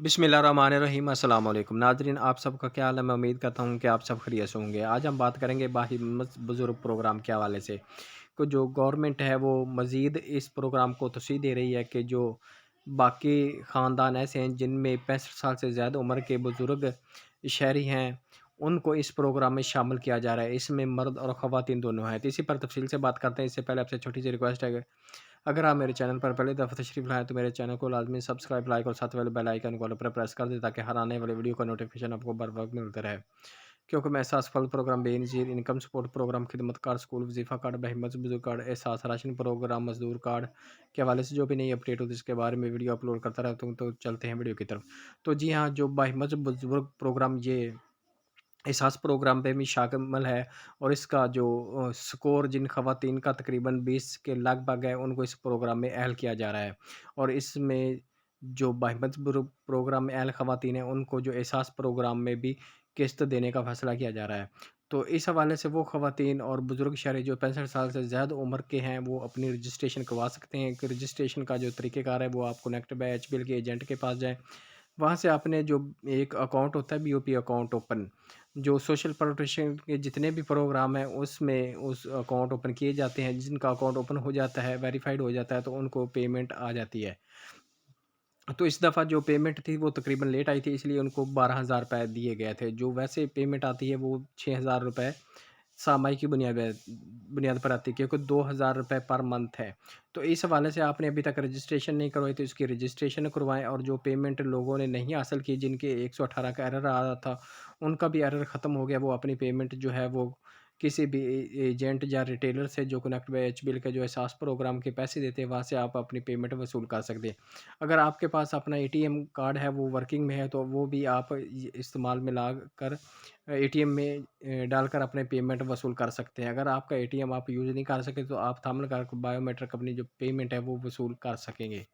बिस्मिल्लाहिर्रहमानिर्रहीम अस्सलाम वालेकुम नाज़रीन, आप सबका क्या हाल है। मैं उम्मीद करता हूँ कि आप सब खैरियत से होंगे। आज हम बात करेंगे बाहिम्मत बुज़ुर्ग प्रोग्राम के हवाले से। को जो गवर्नमेंट है वो मज़ीद इस प्रोग्राम को तोसी दे रही है कि जो बाकी ख़ानदान ऐसे हैं जिनमें 65 साल से ज़्यादा उम्र के बुज़ुर्ग शहरी हैं, उनको इस प्रोग्राम में शामिल किया जा रहा है। इसमें मर्द और ख़वातीन दोनों हैं। तो इसी पर तफ़सील से बात करते हैं। इससे पहले आपसे छोटी-सी रिक्वेस्ट है कि अगर आप मेरे चैनल पर पहली दफ़ा तशरीफ़ लाएँ तो मेरे चैनल को लाज़मी सब्सक्राइब, लाइक और साथ वाले बेल आइकन को ऑल पर प्रेस कर दें ताकि हर आने वाले वीडियो का नोटिफ़िकेशन आपको बर वक़्त मिलता रहे। क्योंकि मैं एहसास फल program, Benazir income support program, Khidmat card, school Wazifa card, Bahimmat Buzurg card, एहसास राशन प्रोग्राम, मज़दूर कार्ड के हवाले से जो भी नई अपडेट होती है इसके बारे में वीडियो अपलोड करता रहता हूँ। तो चलते हैं वीडियो की तरफ। तो जी हाँ, जो बहिम्मत बुज़ुर्ग प्रोग्राम ये एहसास प्रोग्राम पे भी शामिल है और इसका जो स्कोर जिन ख़वातीन का तकरीबन 20 के लगभग है, उनको इस प्रोग्राम में अहल किया जा रहा है। और इसमें जो बाहिम्मत प्रोग्राम में अहल ख़वातीन हैं, उनको जो एहसास प्रोग्राम में भी किस्त देने का फ़ैसला किया जा रहा है। तो इस हवाले से वो ख़वातीन और बुज़ुर्ग शहरी जो 65 साल से ज़्यादा उम्र के हैं, वो अपनी रजिस्ट्रेशन करवा सकते हैं। कि रजिस्ट्रेशन का जो तरीक़ेकार है, वो आप कनेक्ट बाय एचबीएल के एजेंट के पास जाएँ। वहाँ से आपने जो एक अकाउंट होता है बीओपी अकाउंट ओपन, जो सोशल प्रोटेक्शन के जितने भी प्रोग्राम हैं उसमें उस अकाउंट ओपन किए जाते हैं। जिनका अकाउंट ओपन हो जाता है, वेरिफाइड हो जाता है, तो उनको पेमेंट आ जाती है। तो इस दफ़ा जो पेमेंट थी वो तकरीबन लेट आई थी, इसलिए उनको 12,000 रुपए दिए गए थे। जो वैसे पेमेंट आती है वो 6,000 रुपए सामयिक की बुनियाद पर आती है, क्योंकि 2,000 रुपए पर मंथ है। तो इस हवाले से आपने अभी तक रजिस्ट्रेशन नहीं करवाई तो इसकी रजिस्ट्रेशन करवाएँ। और जो पेमेंट लोगों ने नहीं हासिल की, जिनके 118 का एरर आ रहा था, उनका भी एरर ख़त्म हो गया। वो अपनी पेमेंट जो है वो किसी भी एजेंट या रिटेलर से जो कनेक्ट बाय एचबीएल का जो एहसास प्रोग्राम के पैसे देते हैं, वहाँ से आप अपनी पेमेंट वसूल कर सकते हैं। अगर आपके पास अपना एटीएम कार्ड है, वो वर्किंग में है, तो वो भी आप इस्तेमाल में ला कर एटीएम में डालकर अपने पेमेंट वसूल कर सकते हैं। अगर आपका एटीएम आप यूज़ नहीं कर सके तो आप थंब लगा के बायोमेट्रिक अपनी जो पेमेंट है वो वसूल कर सकेंगे।